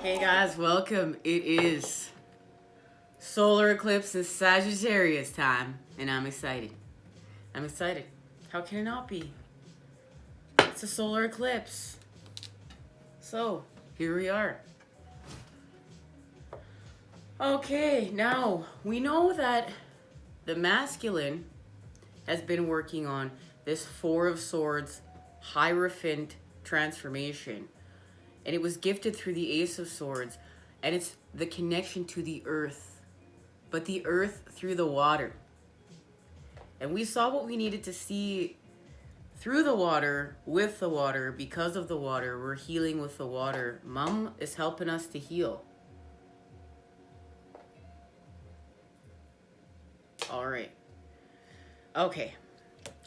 Hey guys, welcome. It is solar eclipse in Sagittarius time, and I'm excited. I'm excited. How can it not be? It's a solar eclipse. So, here we are. Okay, now we know that the masculine has been working on this Four of Swords Hierophant transformation. And it was gifted through the Ace of Swords. And it's the connection to the earth. But the earth through the water. And we saw what we needed to see through the water, with the water, because of the water. We're healing with the water. Mom is helping us to heal. All right. Okay.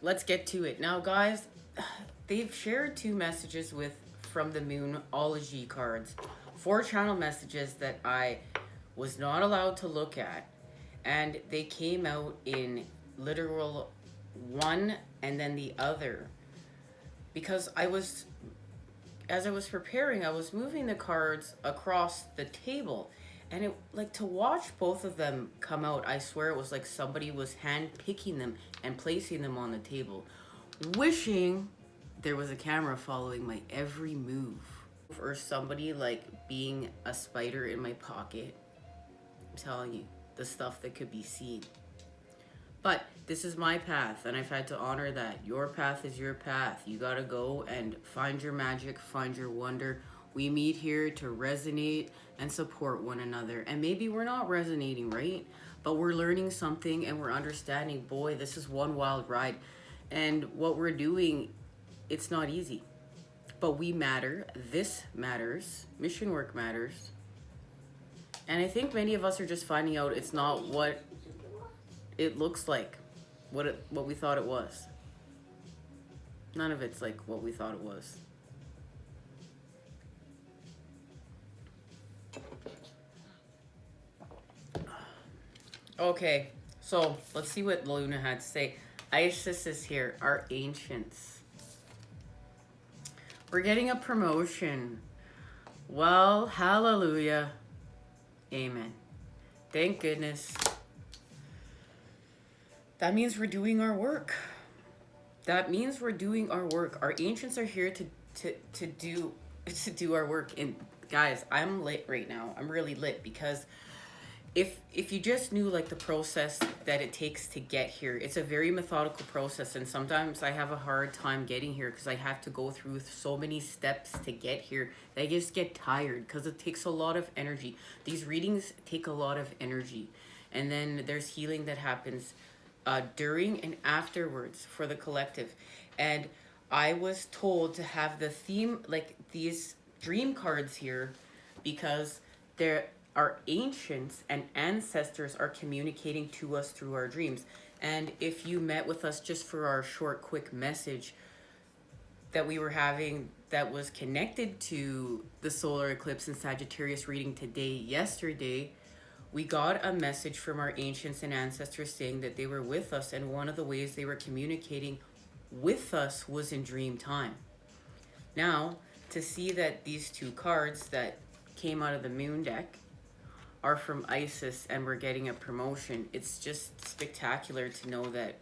Let's get to it. Now, guys, they've shared two messages from the Moonology cards. 4 channel messages that I was not allowed to look at. And they came out in literal one and then the other. Because as I was preparing, I was moving the cards across the table. And it, like, to watch both of them come out, I swear it was like somebody was hand picking them and placing them on the table. Wishing there was a camera following my every move. Or somebody like being a spider in my pocket. I'm telling you, the stuff that could be seen. But this is my path, and I've had to honor that. Your path is your path. You gotta go and find your magic, find your wonder. We meet here to resonate and support one another. And maybe we're not resonating, right? But we're learning something and we're understanding, boy, this is one wild ride. And what we're doing, it's not easy. But we matter. This matters. Mission work matters. And I think many of us are just finding out it's not what it looks like, what we thought it was. None of it's like what we thought it was. Okay, so let's see what Luna had to say. Isis is here, our ancients. We're getting a promotion. Well, hallelujah. Amen. Thank goodness. That means we're doing our work. That means we're doing our work. Our ancients are here to do our work. And guys, I'm lit right now. I'm really lit because if you just knew like the process that it takes to get here, it's a very methodical process, and sometimes I have a hard time getting here because I have to go through so many steps to get here that I just get tired because it takes a lot of energy. These readings take a lot of energy, and then there's healing that happens during and afterwards for the collective. And I was told to have the theme, like these dream cards here, because our ancients and ancestors are communicating to us through our dreams. And if you met with us just for our short, quick message that we were having that was connected to the solar eclipse and Sagittarius reading yesterday, we got a message from our ancients and ancestors saying that they were with us, and one of the ways they were communicating with us was in dream time. Now, to see that these two cards that came out of the moon deck are from Isis and we're getting a promotion, it's just spectacular to know that,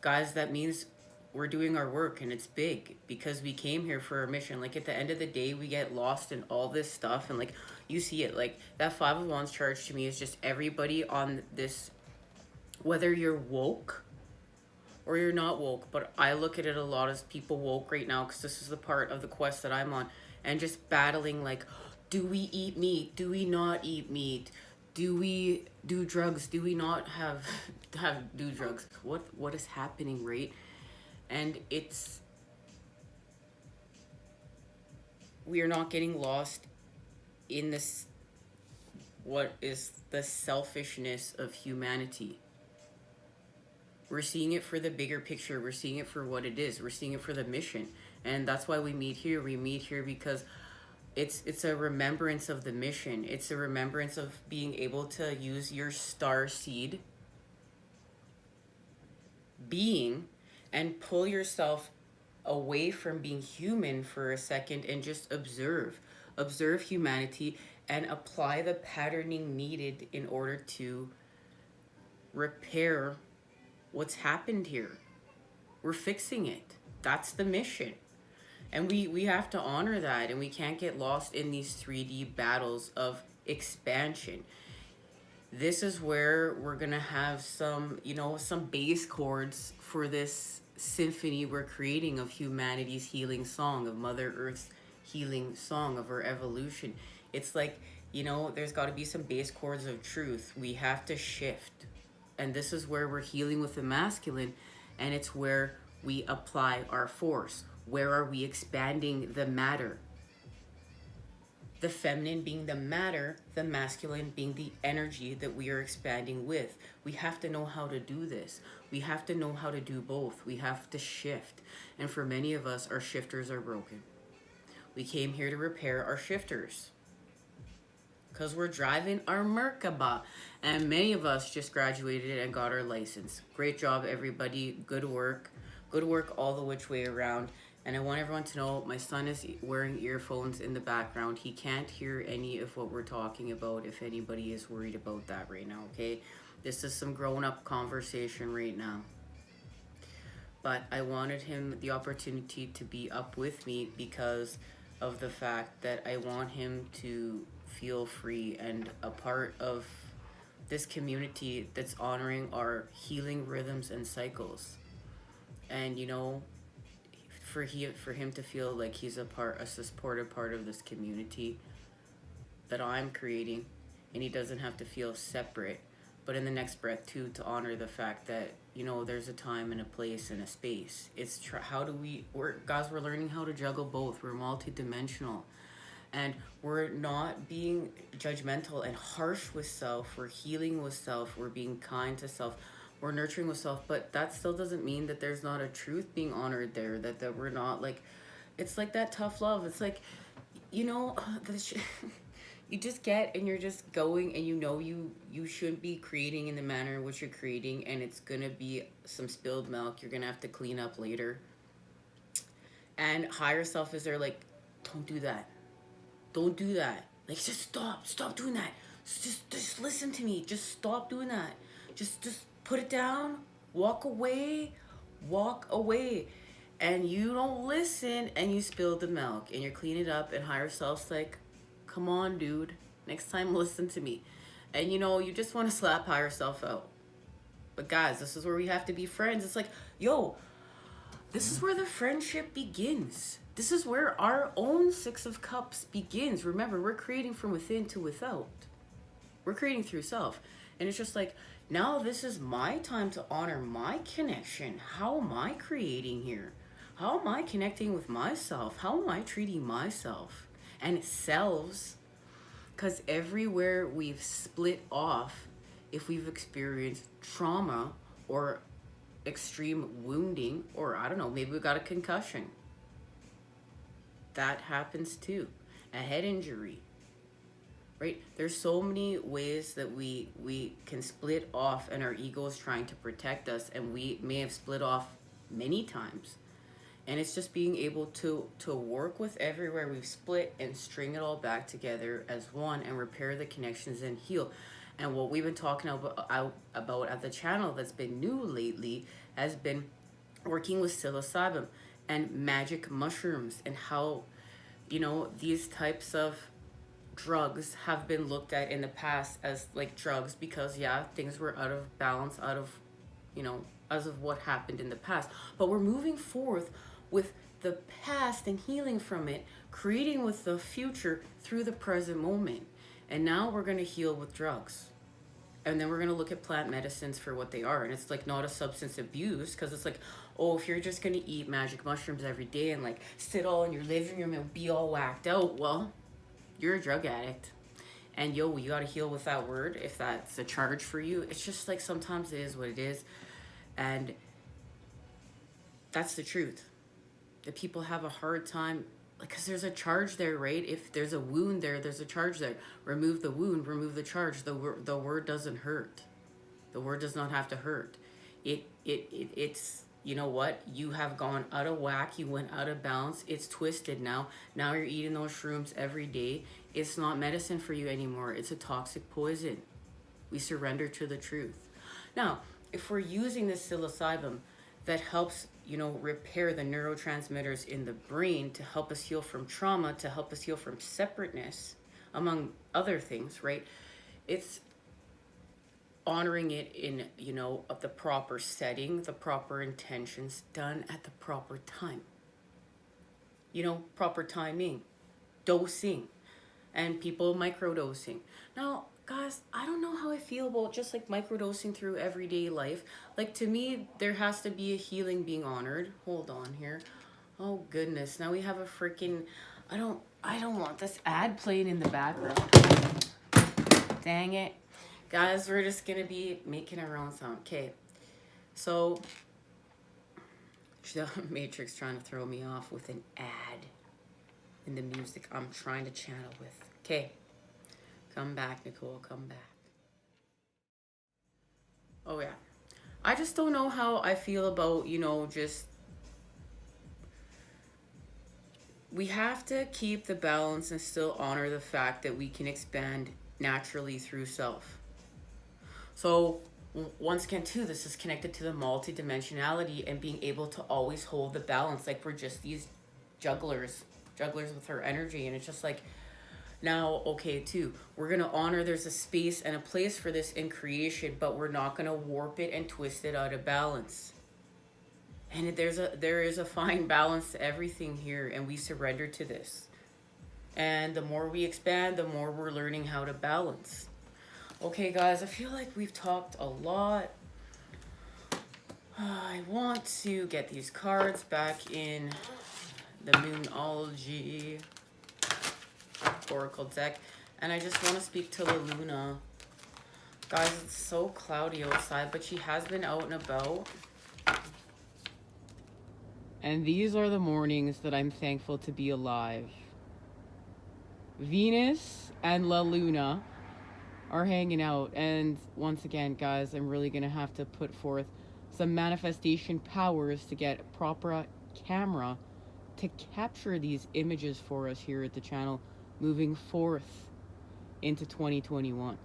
guys, that means we're doing our work, and it's big because we came here for a mission. Like at the end of the day, we get lost in all this stuff, and like you see it, like that 5 of Wands charge to me is just everybody on this Whether you're woke or you're not woke, but I look at it a lot as people woke right now because this is the part of the quest that I'm on, and just battling like, do we eat meat? Do we not eat meat? Do we do drugs? Do we not do drugs? What is happening, right? And it's, we are not getting lost in this, what is the selfishness of humanity. We're seeing it for the bigger picture. We're seeing it for what it is. We're seeing it for the mission. And that's why we meet here. We meet here because it's a remembrance of the mission. It's a remembrance of being able to use your star seed being and pull yourself away from being human for a second and just observe humanity and apply the patterning needed in order to repair what's happened here. We're fixing it. That's the mission. And we have to honor that, and we can't get lost in these 3D battles of expansion. This is where we're gonna have some, some bass chords for this symphony we're creating of humanity's healing song, of Mother Earth's healing song, of our evolution. It's like, there's got to be some bass chords of truth. We have to shift. And this is where we're healing with the masculine, and it's where we apply our force. Where are we expanding the matter? The feminine being the matter, the masculine being the energy that we are expanding with. We have to know how to do this. We have to know how to do both. We have to shift. And for many of us, our shifters are broken. We came here to repair our shifters because we're driving our Merkabah. And many of us just graduated and got our license. Great job, everybody. Good work. Good work all the which way around. And I want everyone to know my son is wearing earphones in the background. He can't hear any of what we're talking about if anybody is worried about that right now, okay? This is some grown-up conversation right now. But I wanted him the opportunity to be up with me because of the fact that I want him to feel free and a part of this community that's honoring our healing rhythms and cycles. And for him to feel like he's a supportive part of this community that I'm creating, and he doesn't have to feel separate, but in the next breath too, to honor the fact that there's a time and a place and a space. It's how do we're learning how to juggle both. We're multidimensional, and we're not being judgmental and harsh with self. We're healing with self. We're being kind to self. We're nurturing with self, but that still doesn't mean that there's not a truth being honored there, that we're not like, it's like that tough love. It's like, you just get, and you're just going, and you shouldn't be creating in the manner in which you're creating, and it's gonna be some spilled milk you're gonna have to clean up later. And higher self is there like, don't do that. Don't do that. Like, just stop doing that. Just listen to me. Just stop doing that. Just put it down, walk away, and you don't listen, and you spill the milk, and you're cleaning it up, and higher self's like, come on, dude, next time listen to me. And you just want to slap higher self out. But guys, this is where we have to be friends. It's like, this is where the friendship begins. This is where our own Six of Cups begins. Remember, we're creating from within to without. We're creating through self. And it's just like, now this is my time to honor my connection. How am I creating here? How am I connecting with myself? How am I treating myself and selves? Because everywhere we've split off, if we've experienced trauma or extreme wounding, or I don't know, maybe we got a concussion. That happens too. A head injury. Right? There's so many ways that we can split off, and our ego is trying to protect us, and we may have split off many times. And it's just being able to work with everywhere we've split and string it all back together as one and repair the connections and heal. And what we've been talking about at the channel that's been new lately has been working with psilocybin and magic mushrooms, and how these types of drugs have been looked at in the past as like drugs because things were out of balance, out of you know, as of what happened in the past. But we're moving forth with the past and healing from it, creating with the future through the present moment. And now we're going to heal with drugs. And then we're going to look at plant medicines for what they are. And it's like not a substance abuse, because it's like, oh, if you're just going to eat magic mushrooms every day and like sit all in your living room and be all whacked out, well, you're a drug addict. And yo, you got to heal with that word if that's a charge for you. It's just like sometimes it is what it is. And that's the truth. That people have a hard time, because there's a charge there, right? If there's a wound there, there's a charge there. Remove the wound, remove the charge. The word doesn't hurt. The word does not have to hurt. It's, you know what? You have gone out of whack. You went out of balance. It's twisted now. Now you're eating those shrooms every day. It's not medicine for you anymore. It's a toxic poison. We surrender to the truth. Now, if we're using this psilocybin that helps, you know, repair the neurotransmitters in the brain to help us heal from trauma, to help us heal from separateness, among other things, right? It's honoring it in, you know, the proper setting, the proper intentions, done at the proper time. You know, proper timing, dosing, and people microdosing. Now, guys, I don't know how I feel about just like microdosing through everyday life. Like, to me, there has to be a healing being honored. Hold on here. Oh goodness, now we have a freaking, I don't want this ad playing in the background. Dang it. Guys, we're just gonna be making our own sound. Okay, so the Matrix trying to throw me off with an ad in the music I'm trying to channel with. Okay, come back, Nicole, come back. Oh yeah, I just don't know how I feel about, you know, just, we have to keep the balance and still honor the fact that we can expand naturally through self. So once again too, this is connected to the multidimensionality and being able to always hold the balance. Like, we're just these jugglers with our energy. And it's just like, now, okay, too, we're going to honor there's a space and a place for this in creation, but we're not going to warp it and twist it out of balance. And there is a fine balance to everything here, and we surrender to this. And the more we expand, the more we're learning how to balance. Okay, guys, I feel like we've talked a lot. I want to get these cards back in the Moonology Oracle deck. And I just want to speak to La Luna. Guys, it's so cloudy outside, but she has been out and about. And these are the mornings that I'm thankful to be alive. Venus and La Luna are hanging out, and once again, guys, I'm really gonna have to put forth some manifestation powers to get a proper camera to capture these images for us here at the channel moving forth into 2021.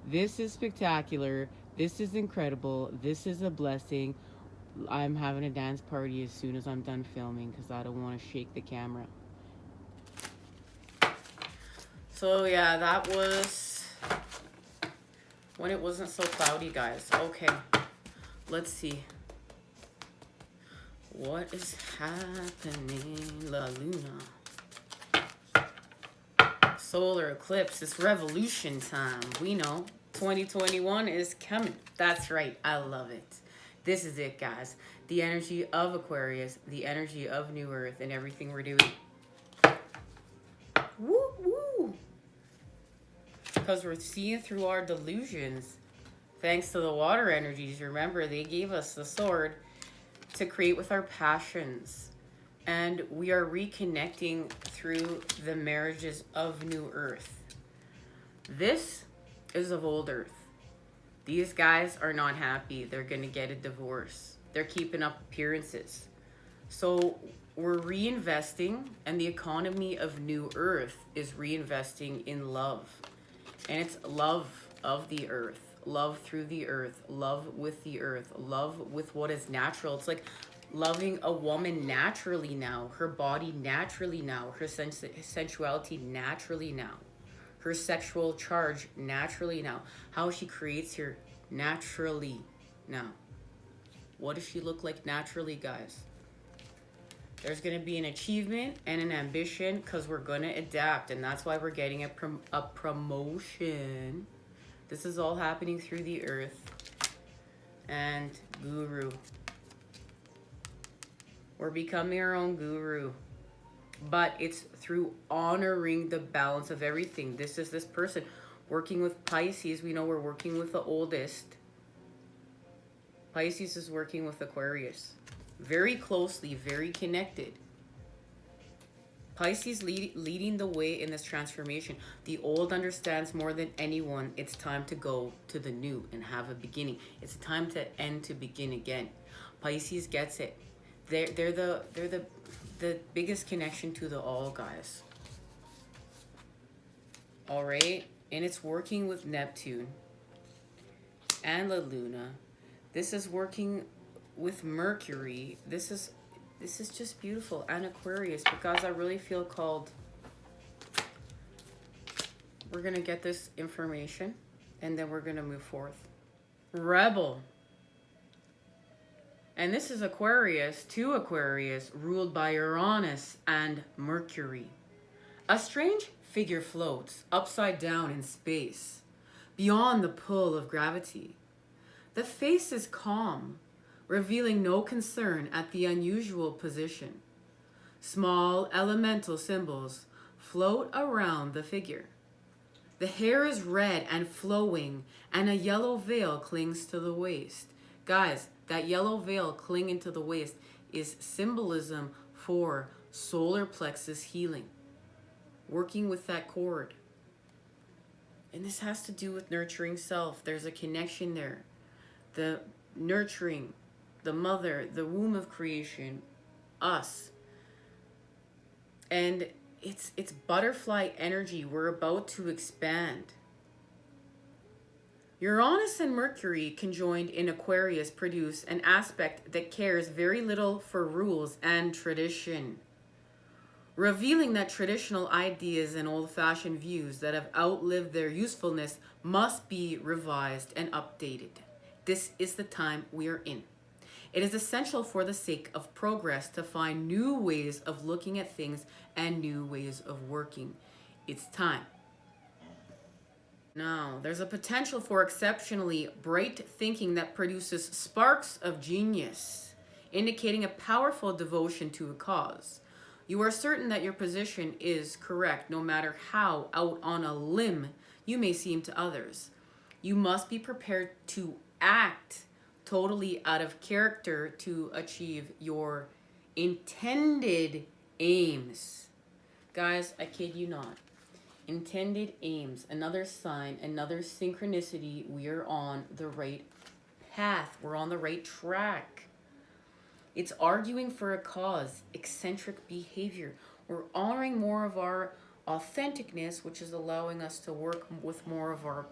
This is spectacular. This is incredible. This is a blessing. I'm having a dance party as soon as I'm done filming because I don't want to shake the camera. So yeah, that was when it wasn't so cloudy, guys. Okay, let's see. What is happening, La Luna? Solar eclipse. It's revolution time. We know 2021 is coming. That's right. I love it. This is it, guys. The energy of Aquarius, the energy of New Earth, and everything we're doing. Woo woo! Because we're seeing through our delusions. Thanks to the water energies. Remember, they gave us the sword to create with our passions. And we are reconnecting through the marriages of New Earth. This is of Old Earth. These guys are not happy. They're going to get a divorce. They're keeping up appearances. So we're reinvesting, and the economy of New Earth is reinvesting in love. And it's love of the earth, love through the earth, love with the earth, love with what is natural. It's like loving a woman naturally now, her body naturally now, her sensuality naturally now, her sexual charge naturally now, how she creates her naturally Now, what does she look like naturally, guys? There's going to be an achievement and an ambition because we're going to adapt. And that's why we're getting a promotion. This is all happening through the earth. And guru. We're becoming our own guru. But it's through honoring the balance of everything. This is this person. Working with Pisces, we know we're working with the oldest. Pisces is working with Aquarius. Very closely, very connected. Pisces leading the way in this transformation. The old understands more than anyone. It's time to go to the new and have a beginning. It's a time to end to begin again. Pisces gets it. They're the biggest connection to the all, guys. All right, and it's working with Neptune and the Luna. This is working with Mercury. This is just beautiful. And Aquarius, because I really feel called. We're gonna get this information and then we're gonna move forth. Rebel. And this is Aquarius to Aquarius, ruled by Uranus and Mercury. A strange figure floats upside down in space, beyond the pull of gravity. The face is calm, revealing no concern at the unusual position. Small elemental symbols float around the figure. The hair is red and flowing, and a yellow veil clings to the waist. Guys, that yellow veil clinging to the waist is symbolism for solar plexus healing. Working with that cord. And this has to do with nurturing self. There's a connection there. The nurturing, the mother, the womb of creation, us. And it's butterfly energy. We're about to expand. Uranus and Mercury conjoined in Aquarius produce an aspect that cares very little for rules and tradition, revealing that traditional ideas and old-fashioned views that have outlived their usefulness must be revised and updated. This is the time we are in. It is essential for the sake of progress to find new ways of looking at things and new ways of working. It's time. Now, there's a potential for exceptionally bright thinking that produces sparks of genius, indicating a powerful devotion to a cause. You are certain that your position is correct, no matter how out on a limb you may seem to others. You must be prepared to act totally out of character to achieve your intended aims. Guys, I kid you not. Intended aims, another sign, another synchronicity. We are on the right path. We're on the right track. It's arguing for a cause, eccentric behavior. We're honoring more of our authenticness, which is allowing us to work with more of our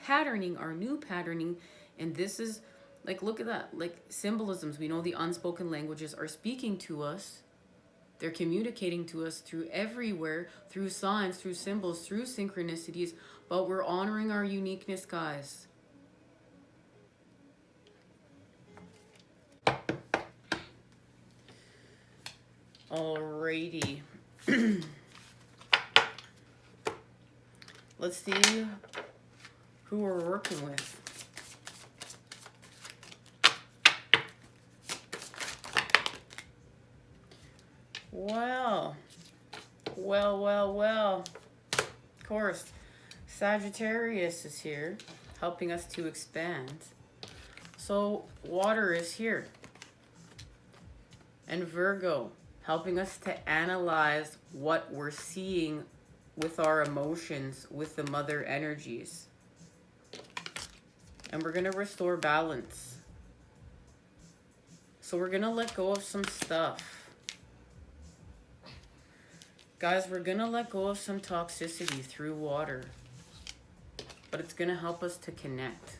patterning, our new patterning. And this is, like, look at that, like symbolisms. We know the unspoken languages are speaking to us. They're communicating to us through everywhere, through signs, through symbols, through synchronicities, but we're honoring our uniqueness, guys. Alrighty. Let's see who we're working with. Well. Of course, Sagittarius is here, helping us to expand. So, water is here. And Virgo, helping us to analyze what we're seeing with our emotions, with the mother energies. And we're going to restore balance. So we're going to let go of some stuff. Guys, we're going to let go of some toxicity through water. But it's going to help us to connect.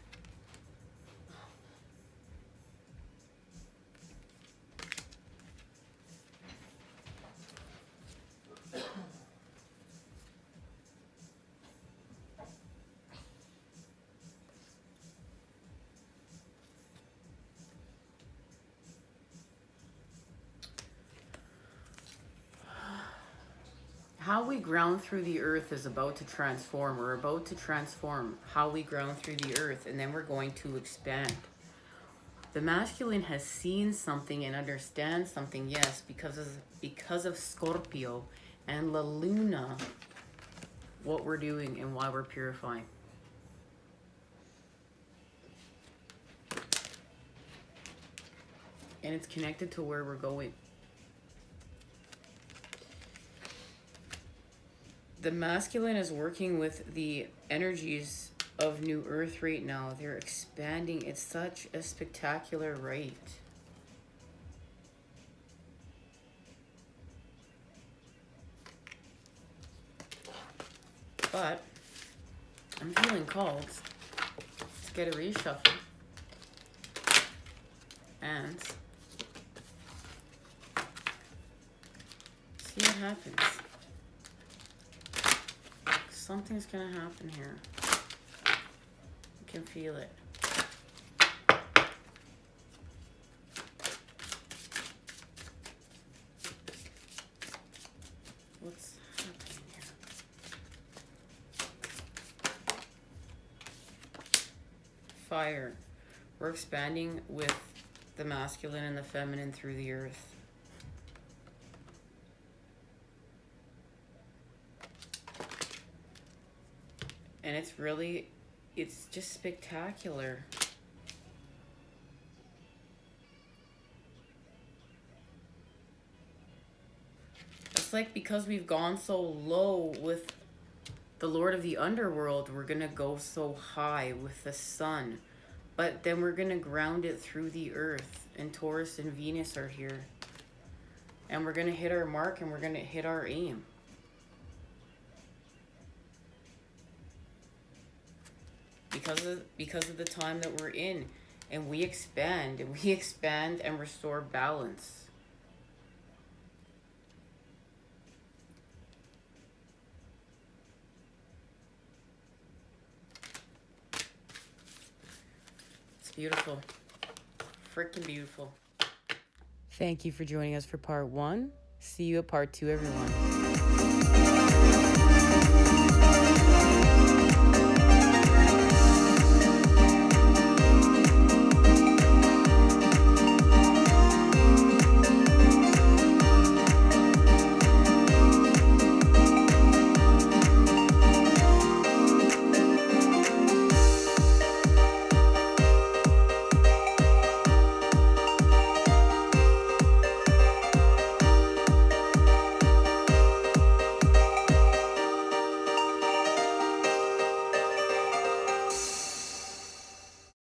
how we ground through the earth is about to transform. We're about to transform how we ground through the earth, and then we're going to expand. The masculine has seen something and understands something, yes, because of Scorpio and La Luna, what we're doing and why we're purifying. And it's connected to where we're going. The masculine is working with the energies of New Earth right now. They're expanding. It's such a spectacular rite. But I'm feeling called to get a reshuffle and see what happens. Something's gonna happen here. I can feel it. What's happening here? Fire. We're expanding with the masculine and the feminine through the earth. And it's just spectacular. It's like because we've gone so low with the Lord of the Underworld, we're going to go so high with the sun. But then we're going to ground it through the earth. And Taurus and Venus are here. And we're going to hit our mark and we're going to hit our aim. Because of the time that we're in, and we expand and restore balance. It's beautiful. Freaking beautiful. Thank you for joining us for part 1. See you at part 2, everyone.